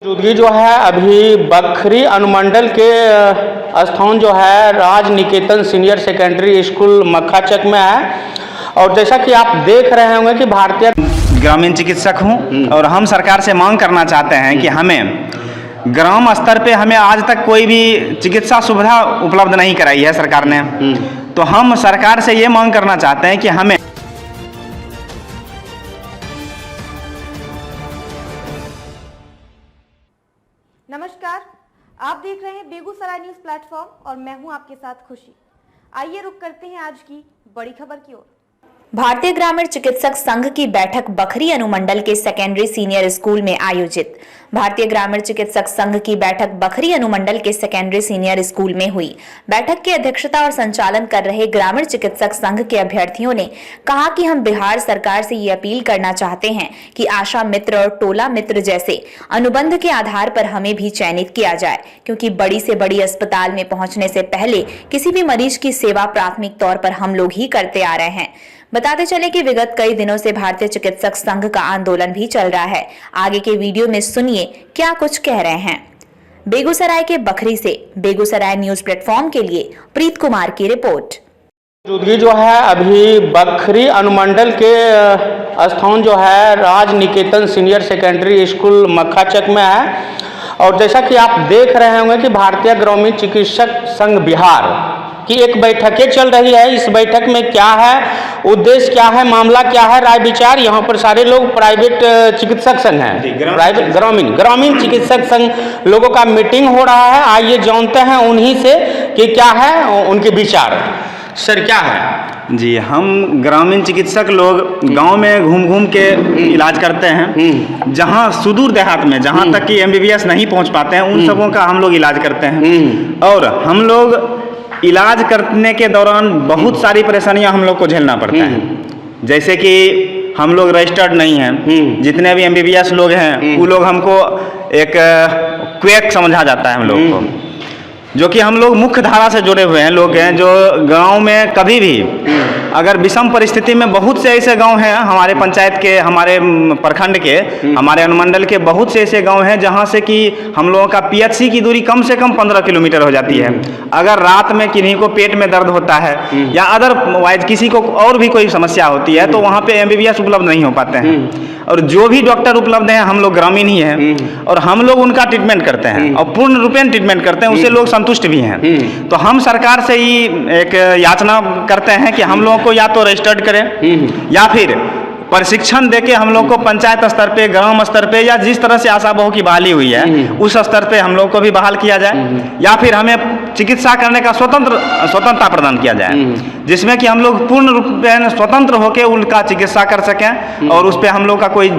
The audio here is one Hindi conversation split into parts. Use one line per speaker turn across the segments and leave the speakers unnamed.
मौजूदगी जो है अभी बखरी अनुमंडल के स्थान जो है राज निकेतन सीनियर सेकेंडरी स्कूल मक्खाचक में है। और जैसा कि आप देख रहे होंगे कि भारतीय
ग्रामीण चिकित्सक हूं और हम सरकार से मांग करना चाहते हैं कि हमें ग्राम स्तर पे हमें आज तक कोई भी चिकित्सा सुविधा उपलब्ध नहीं कराई है सरकार ने। तो हम सरकार से ये मांग करना चाहते हैं कि हमें
नमस्कार, आप देख रहे हैं बेगूसराय न्यूज प्लेटफॉर्म और मैं हूं आपके साथ खुशी। आइए रुक करते हैं आज की बड़ी खबर की ओर।
भारतीय ग्रामीण चिकित्सक संघ की बैठक बखरी अनुमंडल के सेकेंडरी सीनियर स्कूल में आयोजित। भारतीय ग्रामीण चिकित्सक संघ की बैठक बखरी अनुमंडल के सेकेंडरी सीनियर स्कूल में हुई। बैठक की अध्यक्षता और संचालन कर रहे ग्रामीण चिकित्सक संघ के अभ्यर्थियों ने कहा कि हम बिहार सरकार से ये अपील करना चाहते हैं कि आशा मित्र और टोला मित्र जैसे अनुबंध के आधार पर हमें भी चयनित किया जाए, क्योंकि बड़ी से बड़ी अस्पताल में पहुंचने से पहले किसी भी मरीज की सेवा प्राथमिक तौर पर हम लोग ही करते आ रहे हैं। बताते चले कि विगत कई दिनों से भारतीय चिकित्सक संघ का आंदोलन भी चल रहा है। आगे के वीडियो में सुनिए क्या कुछ कह रहे हैं। बेगूसराय के बखरी से बेगूसराय न्यूज प्लेटफॉर्म के लिए प्रीत कुमार की रिपोर्ट।
मौजूदगी जो है अभी बखरी अनुमंडल के स्थान जो है राज निकेतन सीनियर सेकेंडरी स्कूल मक्खाचक में है। और जैसा कि आप देख रहे होंगे कि भारतीय ग्रामीण चिकित्सक संघ बिहार की एक बैठकें चल रही है। इस बैठक में क्या है, उद्देश्य क्या है, मामला क्या है, राय विचार। यहाँ पर सारे लोग प्राइवेट चिकित्सक संघ हैं, प्राइवेट ग्रामीण चिकित्सक संघ लोगों का मीटिंग हो रहा है। आइए जानते हैं उन्हीं से कि क्या है उनके विचार। सर क्या है?
जी, हम ग्रामीण चिकित्सक लोग गांव में घूम घूम के इलाज करते हैं। जहां सुदूर देहात में जहां तक कि MBBS नहीं पहुंच पाते हैं उन सबों का हम लोग इलाज करते हैं। और हम लोग इलाज करने के दौरान बहुत सारी परेशानियां हम लोग को झेलना पड़ता है। जैसे कि हम लोग रजिस्टर्ड नहीं हैं। जितने भी MBBS लोग हैं वो लोग हमको एक क्वेक समझा जाता है हम लोग को, जो कि हम लोग मुख्य धारा से जुड़े हुए हैं लोग हैं, जो गांव में कभी भी अगर विषम परिस्थिति में बहुत से ऐसे गांव हैं हमारे पंचायत के, हमारे प्रखंड के, हमारे अनुमंडल के बहुत से ऐसे गांव हैं जहां से कि हम लोगों का PHC की दूरी कम से कम 15 किलोमीटर हो जाती है। अगर रात में किन्हीं को पेट में दर्द होता है या अदरवाइज किसी को और भी कोई समस्या होती है तो वहाँ पे MBBS उपलब्ध नहीं हो पाते हैं। और जो भी डॉक्टर उपलब्ध हैं हम लोग ग्रामीण ही हैं और हम लोग उनका ट्रीटमेंट करते हैं और पूर्ण रूपेण ट्रीटमेंट करते हैं, उससे लोग संतुष्ट भी हैं। तो हम सरकार से ही एक याचना करते हैं कि हम लोगों को या तो रजिस्टर्ड करें या फिर प्रशिक्षण देके हम लोग को पंचायत स्तर पे, ग्राम स्तर पे या जिस तरह से आशा बहू की बहाली हुई है उस स्तर पे हम लोग को भी बहाल किया जाए, या फिर हमें चिकित्सा करने का स्वतंत्रता प्रदान किया जाए, जिसमें कि हम लोग पूर्ण रूप में स्वतंत्र होकर उनका चिकित्सा कर सकें और उस पर हम लोग का कोई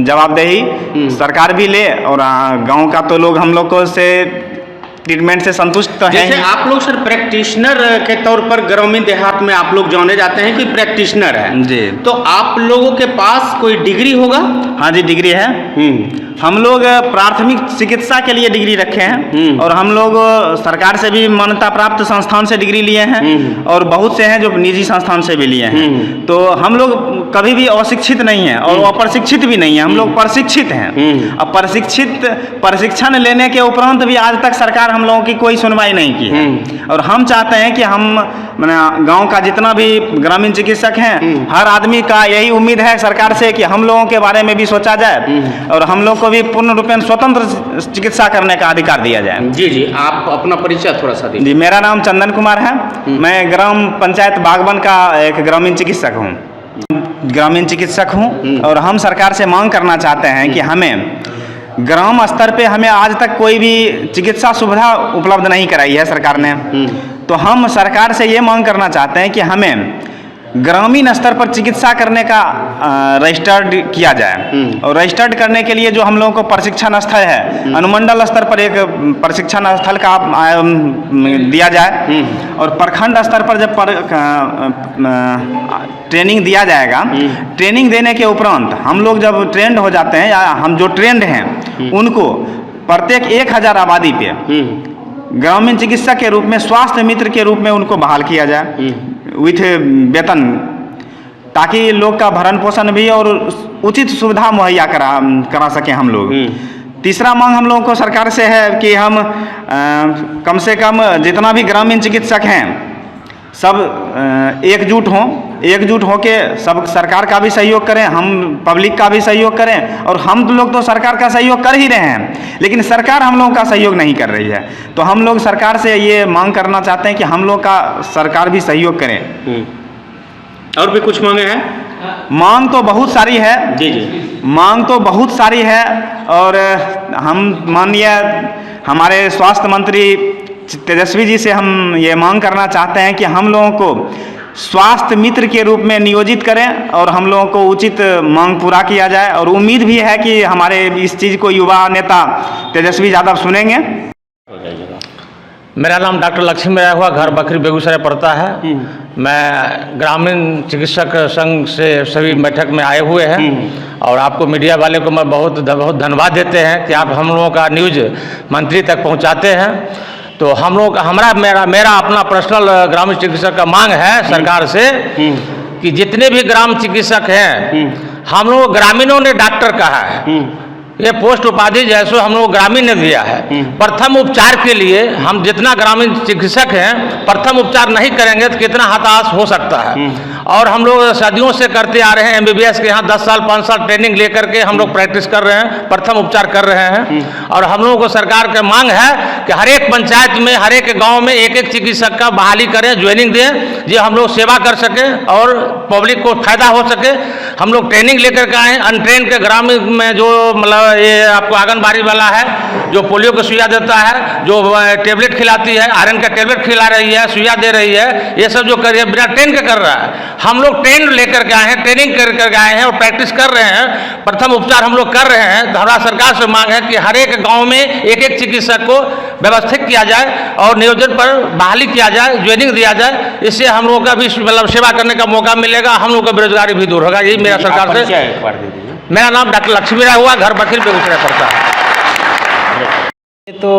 जवाबदेही सरकार भी ले। और गाँव का तो लोग हम लोग को से ट्रीटमेंट से संतुष्ट तो हैं।
जैसे आप लोग सर प्रैक्टिशनर के तौर पर ग्रामीण देहात में आप लोग जाने जाते हैं कि प्रैक्टिशनर है जी, तो आप लोगों के पास कोई डिग्री होगा?
हाँ जी, डिग्री है। हम लोग प्राथमिक चिकित्सा के लिए डिग्री रखे हैं और हम लोग सरकार से भी मान्यता प्राप्त संस्थान से डिग्री लिए हैं और बहुत से हैं जो निजी संस्थान से भी लिए हैं। तो हम लोग कभी भी अशिक्षित नहीं हैं और अप्रशिक्षित भी नहीं है, हम लोग प्रशिक्षित हैं। अब प्रशिक्षण लेने के उपरांत भी आज तक सरकार हम लोगों की कोई सुनवाई नहीं की है। और हम चाहते हैं कि हम गांव का जितना भी ग्रामीण चिकित्सक हैं हर आदमी का यही उम्मीद है सरकार से कि हम लोगों के बारे में भी सोचा जाए और हम लोग को भी पूर्ण रूपेण स्वतंत्र चिकित्सा करने का अधिकार दिया जाए।
जी जी, आप अपना परिचय थोड़ा सा दीजिए।
जी, मेरा नाम चंदन कुमार है। मैं ग्राम पंचायत बागवन का एक ग्रामीण चिकित्सक हूँ और हम सरकार से मांग करना चाहते हैं कि हमें ग्राम स्तर पे हमें आज तक कोई भी चिकित्सा सुविधा उपलब्ध नहीं कराई है सरकार ने। तो हम सरकार से ये मांग करना चाहते हैं कि हमें ग्रामीण स्तर पर चिकित्सा करने का रजिस्टर्ड किया जाए। और रजिस्टर्ड करने के लिए जो हम लोगों को प्रशिक्षण स्थल है अनुमंडल स्तर पर एक प्रशिक्षण स्थल का दिया जाए और प्रखंड स्तर पर जब ट्रेनिंग दिया जाएगा, ट्रेनिंग देने के उपरांत हम लोग जब ट्रेंड हो जाते हैं या हम जो ट्रेंड हैं उनको प्रत्येक 1000 आबादी पे ग्रामीण चिकित्सक के रूप में, स्वास्थ्य मित्र के रूप में उनको बहाल किया जाए विथ वेतन, ताकि लोग का भरण पोषण भी और उचित सुविधा मुहैया करा सकें हम लोग। तीसरा मांग हम लोगों को सरकार से है कि हम कम से कम जितना भी ग्रामीण चिकित्सक हैं सब एकजुट होके सब सरकार का भी सहयोग करें, हम पब्लिक का भी सहयोग करें। और हम लोग तो सरकार का सहयोग कर ही रहे हैं, लेकिन सरकार हम लोगों का सहयोग नहीं कर रही है। तो हम लोग सरकार से ये मांग करना चाहते हैं कि हम लोग का सरकार भी सहयोग करें।
और भी कुछ मांगे हैं?
मांग तो बहुत सारी है
जी जी,
मांग तो बहुत सारी है। और हम माननीय हमारे स्वास्थ्य मंत्री तेजस्वी जी से हम ये मांग करना चाहते हैं कि हम लोगों को स्वास्थ्य मित्र के रूप में नियोजित करें और हम लोगों को उचित मांग पूरा किया जाए। और उम्मीद भी है कि हमारे इस चीज़ को युवा नेता तेजस्वी यादव सुनेंगे।
मेरा नाम डॉक्टर लक्ष्मी राय हुआ, घर बखरी बेगूसराय पड़ता है। मैं ग्रामीण चिकित्सक संघ से सभी बैठक में आए हुए हैं और आपको मीडिया वाले को मैं बहुत बहुत धन्यवाद देते हैं कि आप हम लोगों का न्यूज़ मंत्री तक पहुंचाते हैं। तो हम लोग मेरा अपना पर्सनल ग्रामीण चिकित्सक का मांग है सरकार से कि जितने भी ग्राम चिकित्सक हैं हम लोग ग्रामीणों ने डॉक्टर कहा है, ये पोस्ट उपाधि जैसे हम लोग ग्रामीण ने दिया है। प्रथम उपचार के लिए हम जितना ग्रामीण चिकित्सक हैं प्रथम उपचार नहीं करेंगे तो कितना हताश हो सकता है। और हम लोग सदियों से करते आ रहे हैं, MBBS के यहाँ 10 साल 5 साल ट्रेनिंग लेकर के हम लोग प्रैक्टिस कर रहे हैं, प्रथम उपचार कर रहे हैं। और हम लोगों को सरकार का मांग है कि हर एक पंचायत में हर एक गाँव में एक एक चिकित्सक का बहाली करें, ज्वाइनिंग दें, जो हम लोग सेवा कर सकें और पब्लिक को फायदा हो सके। हम लोग ट्रेनिंग लेकर के आए, अनट्रेन के ग्रामीण में जो मतलब ये आपको आंगनबाड़ी वाला है जो पोलियो की सुइया देता है, जो टेबलेट खिलाती है, आयरन का टेबलेट खिला रही है, सुइया दे रही है, ये सब जो कर रही है बिना ट्रेन के कर रहा है। हम लोग ट्रेन लेकर के आए हैं, ट्रेनिंग कर आए हैं और प्रैक्टिस कर रहे हैं, प्रथम उपचार हम लोग कर रहे हैं। तो हमारा सरकार से मांग है कि हर एक गाँव में एक एक चिकित्सक को व्यवस्थित किया जाए और नियोजन पर बहाली किया जाए, ज्वाइनिंग दिया जाए। इससे हम लोगों का भी मतलब सेवा करने का मौका मिलेगा, हम लोग का बेरोजगारी भी दूर होगा। यही मेरा सरकार से। मेरा नाम डॉक्टर लक्ष्मी राय हुआ, घर बखरी बेगूसराय पड़ता है।
तो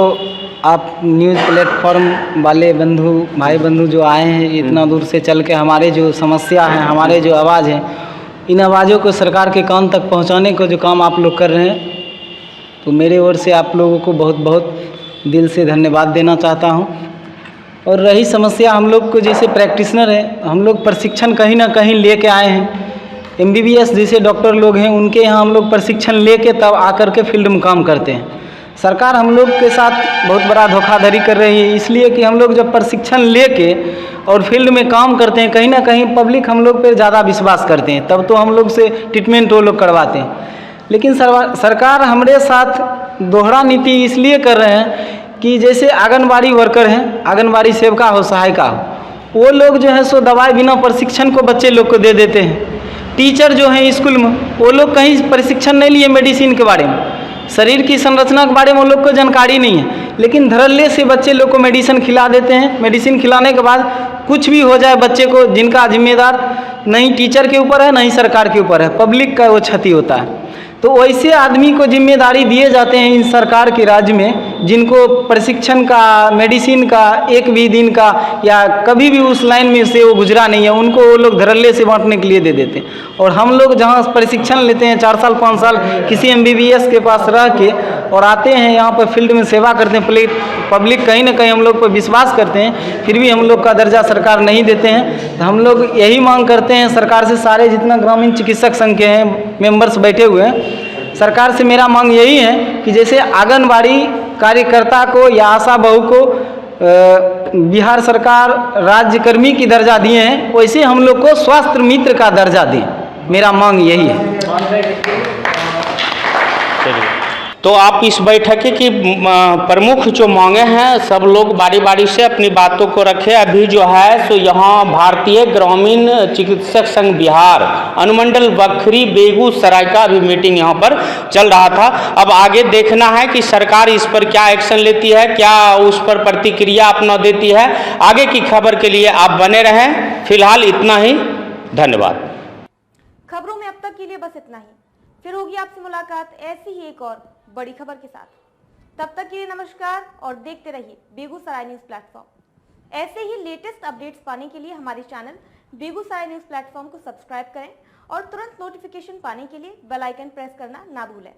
आप न्यूज़ प्लेटफॉर्म वाले भाई बंधु जो आए हैं इतना दूर से चल के हमारे जो समस्या है, हमारे जो आवाज़ है, इन आवाज़ों को सरकार के कान तक पहुंचाने को जो काम आप लोग कर रहे हैं, तो मेरे ओर से आप लोगों को बहुत बहुत दिल से धन्यवाद देना चाहता हूं। और रही समस्या, हम लोग को जैसे प्रैक्टिशनर है, हम लोग प्रशिक्षण कहीं ना कहीं लेके आए हैं। MBBS जैसे डॉक्टर लोग हैं उनके यहाँ हम लोग प्रशिक्षण लेके तब आकर के फील्ड में काम करते हैं। सरकार हम लोग के साथ बहुत बड़ा धोखाधड़ी कर रही है, इसलिए कि हम लोग जब प्रशिक्षण लेके और फील्ड में काम करते हैं, कहीं ना कहीं पब्लिक हम लोग पे ज़्यादा विश्वास करते हैं, तब तो हम लोग से ट्रीटमेंट वो लोग करवाते हैं। लेकिन सरकार हमारे साथ दोहरा नीति इसलिए कर रहे हैं कि जैसे आंगनबाड़ी वर्कर हैं, आंगनबाड़ी सेविका हो, सहायिका हो, वो लोग जो है सो दवाई बिना प्रशिक्षण को बच्चे लोग को दे देते हैं। टीचर जो हैं स्कूल में, वो लोग कहीं प्रशिक्षण नहीं लिए मेडिसिन के बारे में, शरीर की संरचना के बारे में वो लोग को जानकारी नहीं है, लेकिन धड़ल्ले से बच्चे लोग को मेडिसिन खिला देते हैं। मेडिसिन खिलाने के बाद कुछ भी हो जाए बच्चे को, जिनका जिम्मेदार नहीं टीचर के ऊपर है नहीं सरकार के ऊपर है, पब्लिक का वो क्षति होता है। तो वैसे आदमी को जिम्मेदारी दिए जाते हैं इन सरकार के राज्य में, जिनको प्रशिक्षण का, मेडिसिन का एक भी दिन का या कभी भी उस लाइन में से वो गुजरा नहीं है, उनको वो लोग धड़ल्ले से बांटने के लिए दे देते हैं। और हम लोग जहाँ प्रशिक्षण लेते हैं 4 साल 5 साल किसी MBBS के पास रह के और आते हैं यहाँ पर फील्ड में सेवा करते हैं, पब्लिक कहीं ना कहीं हम लोग पर विश्वास करते हैं, फिर भी हम लोग का दर्जा सरकार नहीं देते हैं। तो हम लोग यही मांग करते हैं सरकार से, सारे जितना ग्रामीण चिकित्सक संघ के हैं मेंबर्स बैठे हुए हैं, सरकार से मेरा मांग यही है कि जैसे आंगनबाड़ी कार्यकर्ता को या आशा बहू को बिहार सरकार राज्य कर्मी की दर्जा दिए हैं, वैसे हम लोग को स्वास्थ्य मित्र का दर्जा दें। मेरा मांग यही है।
तो आप इस बैठक की प्रमुख जो मांगे हैं सब लोग बारी बारी से अपनी बातों को रखें। अभी जो है सो यहाँ भारतीय ग्रामीण चिकित्सक संघ बिहार अनुमंडल बखरी बेगूसराय का अभी मीटिंग यहाँ पर चल रहा था। अब आगे देखना है कि सरकार इस पर क्या एक्शन लेती है, क्या उस पर प्रतिक्रिया अपना देती है। आगे की खबर के लिए आप बने रहें। फिलहाल इतना ही, धन्यवाद।
खबरों में अब तक के लिए बस इतना ही, फिर होगी आपसे मुलाकात ऐसी ही एक और बड़ी खबर के साथ। तब तक के लिए नमस्कार और देखते रहिए बेगूसराय न्यूज प्लेटफॉर्म। ऐसे ही लेटेस्ट अपडेट्स पाने के लिए हमारे चैनल बेगूसराय न्यूज प्लेटफॉर्म को सब्सक्राइब करें और तुरंत नोटिफिकेशन पाने के लिए बेल आइकन प्रेस करना ना भूलें।